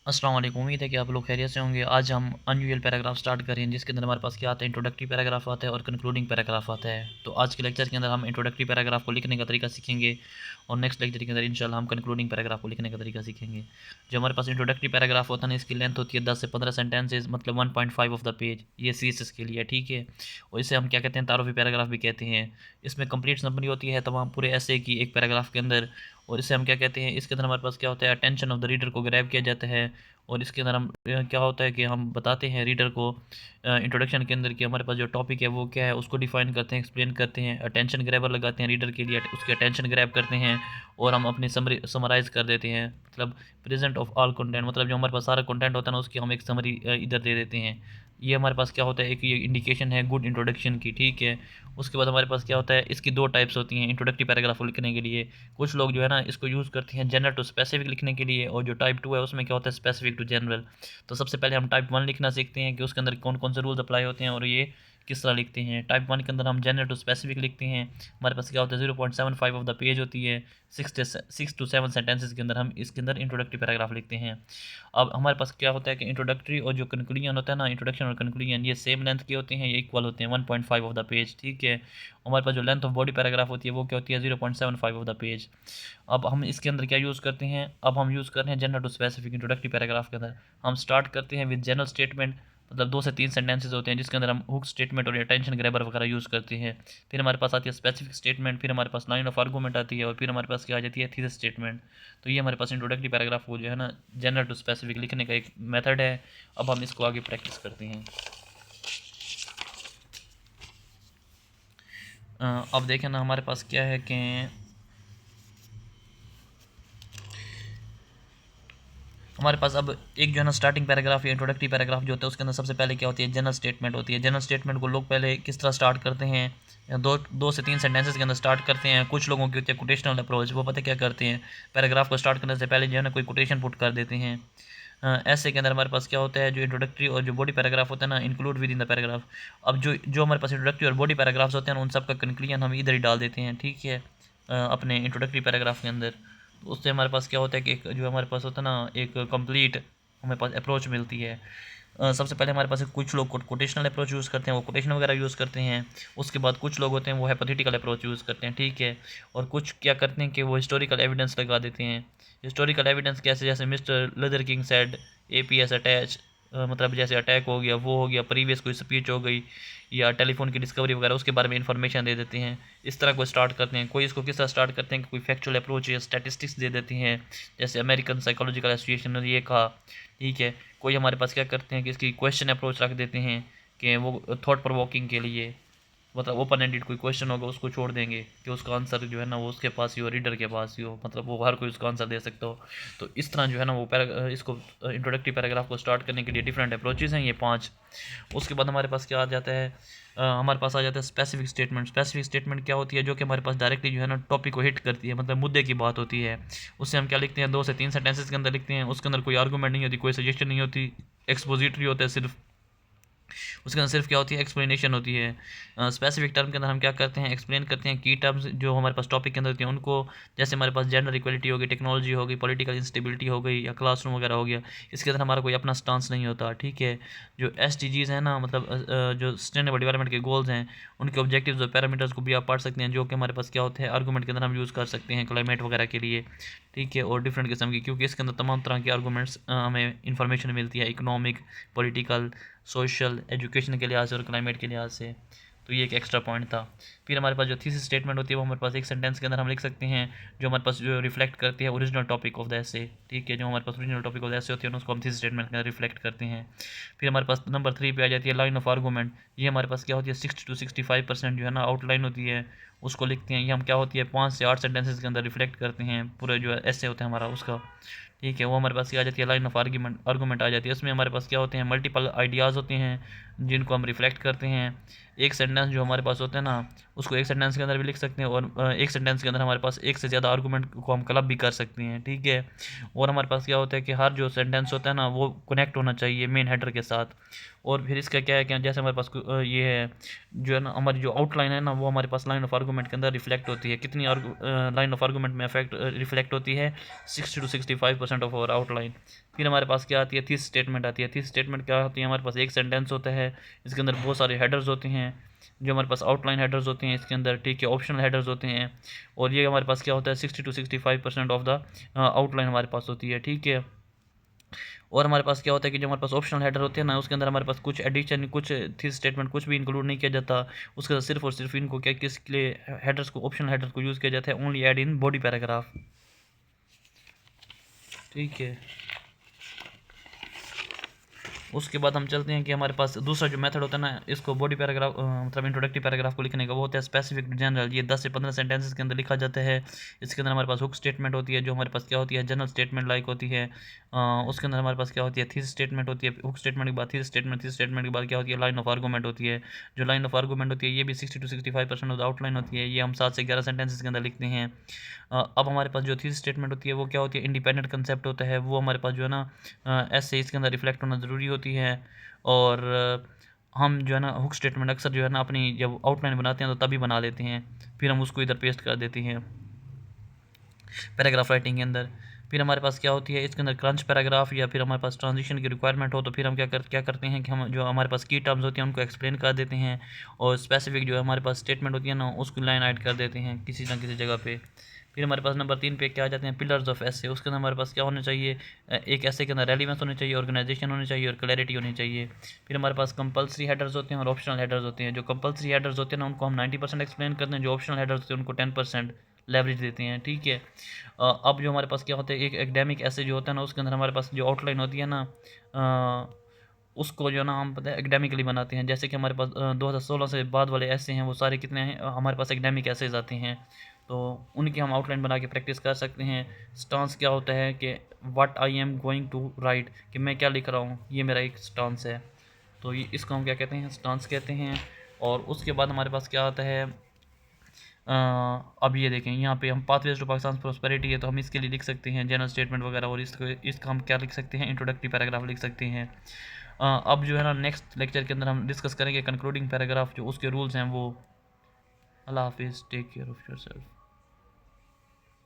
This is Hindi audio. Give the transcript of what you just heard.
अस्सलाम वालेकुम। उम्मीद है कि आप लोग खैरियत से होंगे। आज हम अनयूजुअल पैराग्राफ स्टार्ट करें जिसके अंदर हमारे पास क्या आता है, इंट्रोडक्टरी पैराग्राफ आता है और कंक्लूडिंग पैराग्राफ आता है। तो आज के लेक्चर के अंदर हम इंट्रोडक्टरी पैराग्राफ को लिखने का तरीका सीखेंगे और नेक्स्ट लेक्चर के अंदर इंशाल्लाह हम कंक्लूडिंग पैराग्राफ को लिखने का तरीका सीखेंगे। जो हमारे पास इंट्रोडक्टरी पैराग्राफ होता है ना, इसकी लेंथ होती है 10 से 15 सेंटेंसेज, मतलब 1.5 ऑफ द पेज। ये सीएसएस के लिए ठीक है। और इसे हम क्या कहते हैं, तारुफी पैराग्राफ भी कहते हैं। इसमें कंप्लीट समरी होती है तमाम पूरे ऐसे की एक पैराग्राफ के अंदर। और इसे हम क्या कहते हैं, इसके अंदर हमारे पास क्या होता है, अटेंशन ऑफ द रीडर को ग्रैब किया जाता है। और इसके अंदर हम क्या होता है कि हम बताते हैं रीडर को इंट्रोडक्शन के अंदर कि हमारे पास जो टॉपिक है वो क्या है, उसको डिफाइन करते हैं, एक्सप्लेन करते हैं, अटेंशन ग्रैबर लगाते हैं रीडर के लिए, उसकी अटेंशन ग्रैब करते हैं और हम अपनी समराइज़ कर देते हैं। मतलब प्रेजेंट ऑफ ऑल कंटेंट, मतलब जो हमारे पास सारा कंटेंट होता है ना, उसकी हम एक समरी इधर दे देते हैं। ये हमारे पास क्या होता है, एक ये इंडिकेशन है गुड इंट्रोडक्शन की, ठीक है। उसके बाद हमारे पास क्या होता है, इसकी दो टाइप्स होती हैं इंट्रोडक्टरी पैराग्राफ को लिखने के लिए। कुछ लोग जो है ना इसको यूज़ करते हैं जनरल टू स्पेसिफिक लिखने के लिए, और जो टाइप 2 है उसमें क्या होता है, स्पेसिफिक टू जनरल। तो सबसे पहले हम टाइप 1 लिखना सीखते हैं कि उसके अंदर कौन कौन से रूल्स अप्लाई होते हैं और ये किस तरह लिखते हैं। टाइप 1 के अंदर हम जनरल टू स्पेसिफिक लिखते हैं। हमारे पास क्या होता है, 0.75 ऑफ द पेज होती है। 6 to 7 सेंटेंसेस के अंदर हम इसके अंदर इंट्रोडक्टरी पैराग्राफ लिखते हैं। अब हमारे पास क्या होता है कि इंट्रोडक्टरी और जो कंक्लूजन होता है ना, इंट्रोडक्शन और कंक्लूजन, ये सेम लेंथ के होते हैं, ये इक्वल होते हैं, 1.5 ऑफ द पेज, ठीक है। हमारे पास जो लेंथ ऑफ बॉडी पैराग्राफ होती है वो क्या होती है, 0.75 ऑफ द पेज। अब हम इसके अंदर क्या यूज़ करते हैं, अब हम यूज़ कर रहे हैं general to specific introductory paragraph के अंदर। हम स्टार्ट करते हैं विद जनरल स्टेटमेंट, मतलब 2 से 3 सेंटेंसेस होते हैं जिसके अंदर हम हुक स्टेटमेंट और अटेंशन ग्रैबर वगैरह यूज़ करते हैं। फिर हमारे पास आती है स्पेसिफिक स्टेटमेंट, फिर हमारे पास लाइन ऑफ आर्गूमेंट आती है, और फिर हमारे पास क्या आ जाती है, थीसिस स्टेटमेंट। तो ये हमारे पास इंट्रोडक्टरी पैराग्राफ को जो है ना जनरल टू स्पेसिफिक लिखने का एक मेथड है। अब हम इसको आगे प्रैक्टिस करते हैं। अब देखें ना, हमारे पास क्या है कि हमारे पास अब एक जो है ना स्टार्टिंग पैराग्राफ या इंट्रोडक्टरी पैराग्राफ जो होता है, उसके अंदर सबसे पहले क्या होती है, जनरल स्टेटमेंट होती है। जनरल स्टेटमेंट को लोग पहले किस तरह स्टार्ट करते हैं, या दो से तीन सेंटेंसेस के अंदर स्टार्ट करते हैं। कुछ लोगों की होती है कोटेशनल अप्रोच, वो पता क्या करते हैं, पैराग्राफ को स्टार्ट करने से पहले जो है ना कोई कोटेशन पुट कर देते हैं। ऐसे के अंदर हमारे पास क्या होता है, जो इंट्रोडक्टरी और जो बॉडी पैराग्राफ होता है ना, include with in the paragraph. अब जो जो हमारे पास इंट्रोडक्टरी और बॉडी पैराग्राफ्स होते हैं ना, उन सब का कंक्लूजन हम इधर ही डाल देते हैं, ठीक है, अपने इंट्रोडक्टरी पैराग्राफ के अंदर। तो उससे हमारे पास क्या होता है कि एक जो हमारे पास होता है ना, एक कंप्लीट हमें पास अप्रोच मिलती है। सबसे पहले हमारे पास कुछ लोग कोटेशनल अप्रोच यूज़ करते हैं, वो कोटेशन वगैरह यूज़ करते हैं। उसके बाद कुछ लोग होते हैं वो हाइपोथेटिकल अप्रोच यूज़ करते हैं, ठीक है। और कुछ क्या करते हैं कि वो हिस्टोरिकल एविडेंस लगा देते हैं। हिस्टोरिकल एविडेंस कैसे, जैसे मिस्टर लदर किंग सेड एपीएस अटैच, मतलब जैसे अटैक हो गया, वो हो गया, प्रीवियस कोई स्पीच हो गई, या टेलीफोन की डिस्कवरी वगैरह, उसके बारे में इंफॉर्मेशन दे देते हैं। इस तरह को स्टार्ट करते हैं। कोई इसको किस तरह स्टार्ट करते हैं कि कोई फैक्चुअल अप्रोच या स्टैटिस्टिक्स दे देती हैं, जैसे अमेरिकन साइकोलॉजिकल एसोसिएशन ने ये कहा, ठीक है। कोई हमारे पास क्या करते हैं कि इसकी क्वेश्चन अप्रोच रख देते हैं कि वो थॉट प्रोवोकिंग के लिए, मतलब ओपन एंडेड कोई क्वेश्चन होगा उसको छोड़ देंगे कि उसका आंसर जो है ना वो उसके पास ही हो, रीडर के पास ही हो, मतलब वो हर कोई उसका आंसर दे सकता हो। तो इस तरह जो है ना वो इसको इंट्रोडक्टरी पैराग्राफ को स्टार्ट करने के लिए डिफरेंट अप्रोचेज़ हैं, ये 5। उसके बाद हमारे पास क्या आ जाता है, हमारे पास आ जाता है स्पेसिफिक स्टेटमेंट। स्पेसिफिक स्टेटमेंट क्या होती है, जो कि हमारे पास डायरेक्टली जो है ना टॉपिक को हिट करती है, मतलब मुद्दे की बात होती है। उससे हम क्या लिखते हैं, 2 से 3 सेंटेंसेस के अंदर लिखते हैं। उसके अंदर कोई आर्गूमेंट नहीं होती, कोई सजेशन नहीं होती, एक्सपोजिटरी होता है सिर्फ। उसके अंदर सिर्फ क्या होती है, एक्सप्लेनेशन होती है। स्पेसिफिक टर्म के अंदर हम क्या करते हैं, एक्सप्लेन करते हैं की टर्म्स जो हमारे पास टॉपिक के अंदर होती हैं उनको। जैसे हमारे पास जेंडर इक्वलिटी हो गई, टेक्नोलॉजी हो गई, पॉलिटिकल इंस्टेबिलिटी हो गई, या क्लासरूम वगैरह हो गया। इसके अंदर हमारा कोई अपना स्टांस नहीं होता, ठीक है। जो SDGs हैं ना, मतलब जो सस्टेनेबल डेवलपमेंट के गोल्स हैं, उनके ऑब्जेक्टिव्स और पैरामीटर्स को भी आप पढ़ सकते हैं, जो कि हमारे पास क्या होते हैं, आर्गूमेंट के अंदर हम यूज़ कर सकते हैं क्लाइमेट वगैरह के लिए, ठीक है। और डिफरेंट किस्म की, क्योंकि इसके अंदर तमाम तरह के आर्गूमेंट्स हमें इंफॉर्मेशन मिलती है, इकोनॉमिक, पॉलिटिकल, सोशल, एजुकेशन के लिहाज से और क्लाइमेट के लिहाज से। तो ये एक एक्स्ट्रा पॉइंट था। फिर हमारे पास जो थीसिस स्टेटमेंट होती है वो हमारे पास एक सेंटेंस के अंदर हम लिख सकते हैं, जो हमारे पास जो रिफ्लेक्ट करती है original topic of the essay, ठीक है। जो हमारे पास original topic of the essay होती है उसको हम थीसिस स्टेटमेंट के अंदर रिफ्लेक्ट करते हैं। फिर हमारे पास नंबर 3 पे आ जाती है लाइन ऑफ आर्गूमेंट। ये हमारे पास क्या होती है, 60 to 65% जो है ना आउटलाइन होती है, उसको लिखते हैं। ये हम क्या होती है, 5 से 8 सेंटेंसेस के अंदर रिफ्लेक्ट करते हैं पूरे जो एसे होता है हमारा उसका, ठीक है। वो हमारे पास क्या आ जाती है, लाइन ऑफ आर्गूमेंट आ जाती है। उसमें हमारे पास क्या होते हैं, मल्टीपल आइडियाज़ होते हैं जिनको हम रिफ्लेक्ट करते हैं। एक सेंटेंस जो हमारे पास होता है ना, उसको एक सेंटेंस के अंदर भी लिख सकते हैं, और एक सेंटेंस के अंदर हमारे पास एक से ज़्यादा आर्गूमेंट को हम क्लब भी कर सकते हैं, ठीक है। और हमारे पास क्या होता है कि हर जो सेंटेंस होता है ना वो कनेक्ट होना चाहिए मेन हेडर के साथ। और फिर इसका क्या है कि जैसे हमारे पास ये है, जो है ना हमारी जो आउटलाइन है ना, वो हमारे पास लाइन ऑफ आर्गूमेंट के अंदर रिफ्लेक्ट होती है। कितनी लाइन ऑफ आर्गूमेंट में इफेक्ट रिफ्लेक्ट होती है, 60 to 65% ऑफ आवर आउटलाइन। फिर हमारे पास क्या आती है, थीसिस स्टेटमेंट आती है। थीसिस स्टेटमेंट क्या होती है, हमारे पास एक सेंटेंस होता है, इसके अंदर बहुत सारे हेडर्स होते हैं, जो हमारे पास आउटलाइन हेडर्स होते हैं इसके अंदर, ठीक है, ऑप्शनल हेडर्स होते हैं, और ये हमारे पास क्या होता है 60 to 65% ऑफ द आउटलाइन हमारे पास होती है, ठीक है। और हमारे पास क्या होता है कि जो हमारे पास ऑप्शनल हेडर होते हैं ना, उसके अंदर हमारे पास कुछ एडिशन, कुछ थीसिस स्टेटमेंट कुछ भी इंक्लूड नहीं किया जाता, उसके अंदर सिर्फ और सिर्फ इनको क्या किसके लिए हेडर्स को, ऑप्शनल हेडर्स को यूज़ किया जाता है, only add in body paragraph, ठीक है। उसके बाद हम चलते हैं कि हमारे पास दूसरा जो मेथड होता है ना, इसको बॉडी पैराग्राफ मतलब इंट्रोडक्टिव पैराग्राफ को लिखने का, वो होता है स्पेसिफिक टू जनरल। ये 10 से 15 सेंटेंसेस के अंदर लिखा जाता है। इसके अंदर हमारे पास हुक स्टेटमेंट होती है, जो हमारे पास क्या होती है, जनरल स्टेटमेंट लाइक होती है। उसके अंदर हमारे पास क्या होती है, थीसिस स्टेटमेंट होती है, हुक स्टेटमेंट के बाद थीसिस स्टेटमेंट, थीसिस स्टेटमेंट के बाद क्या होती है, लाइन ऑफ आर्गूमेंट होती है। जो लाइन ऑफ आर्गूमेंट होती है ये भी 60 to 65% ऑफ द आउटलाइन होती है। ये हम 7 से 11 सेंटेंसेस के अंदर लिखते हैं। अब हमारे पास जो थीसिस स्टेटमेंट होती है वो क्या होती है, इंडिपेंडेंट कंसेप्ट होता है, वो हमारे पास जो है ना ऐसे इसके अंदर रिफ्लेक्ट होना ज़रूरी होती है। और हम जो है ना हुक स्टेटमेंट अक्सर जो है ना अपनी जब आउटलाइन बनाते हैं तो तभी बना लेते हैं, फिर हम उसको इधर पेस्ट कर देते हैं पैराग्राफ राइटिंग के अंदर। फिर हमारे पास क्या होती है, इसके अंदर क्रंच पैराग्राफ या फिर हमारे पास ट्रांजिशन की रिक्वायरमेंट हो तो फिर हम क्या करते हैं कि हम जो हमारे पास की टर्म्स होती हैं उनको एक्सप्लेन कर देते हैं, और स्पेसिफिक जो हमारे पास स्टेटमेंट होती है ना उसको लाइन ऐड कर देते हैं किसी ना किसी जगह पे। फिर हमारे पास नंबर 3 पे क्या आ जाते हैं, पिलर्स ऑफ एसे। उसके अंदर हमारे पास क्या होना चाहिए, एक ऐसे के अंदर रेलिवेंस होनी चाहिए, ऑर्गेनाइजेशन होनी चाहिए और क्लैरिटी होनी चाहिए। फिर हमारे पास कंपल्सरी हेडर्स होते हैं और ऑप्शनल हेडर्स होते हैं। जो कंपल्सरी हेडर्स होते हैं ना उनको हम 90% एक्सप्लेन करते हैं, जो ऑप्शनल हेडर्स होते हैं उनको 10% लेवरेज देते हैं, ठीक है। अब जो हमारे पास क्या होता है, एक एकेडमिक ऐसे जो होता है ना उसके अंदर हमारे पास जो आउटलाइन होती है ना उसको जो है ना हम पता है एकेडमिकली बनाते हैं। जैसे कि हमारे पास 2016 से बाद वाले ऐसे हैं वो सारे कितने हैं, हमारे पास एकेडमिक ऐसेज आते हैं, तो उनकी हम आउटलाइन बना के प्रैक्टिस कर सकते हैं। स्टांस क्या होता है कि what I am going to write, कि मैं क्या लिख रहा हूँ, ये मेरा एक स्टांस है, तो ये इसको हम क्या कहते हैं, स्टांस कहते हैं। और उसके बाद हमारे पास क्या आता है, अब ये देखें यहाँ पे हम पाथवेज टू पाकिस्तान प्रॉस्पेरिटी है, तो हम इसके लिए लिख सकते हैं जनरल स्टेटमेंट वगैरह, और इसका हम क्या लिख सकते हैं, इंट्रोडक्टिव पैराग्राफ लिख सकते हैं। अब जो है ना नेक्स्ट लेक्चर के अंदर हम डिस्कस करेंगे कंक्लूडिंग पैराग्राफ, जो उसके रूल्स हैं वो। अल्लाह हाफिज़, टेक केयर ऑफ़ योरसेल्फ।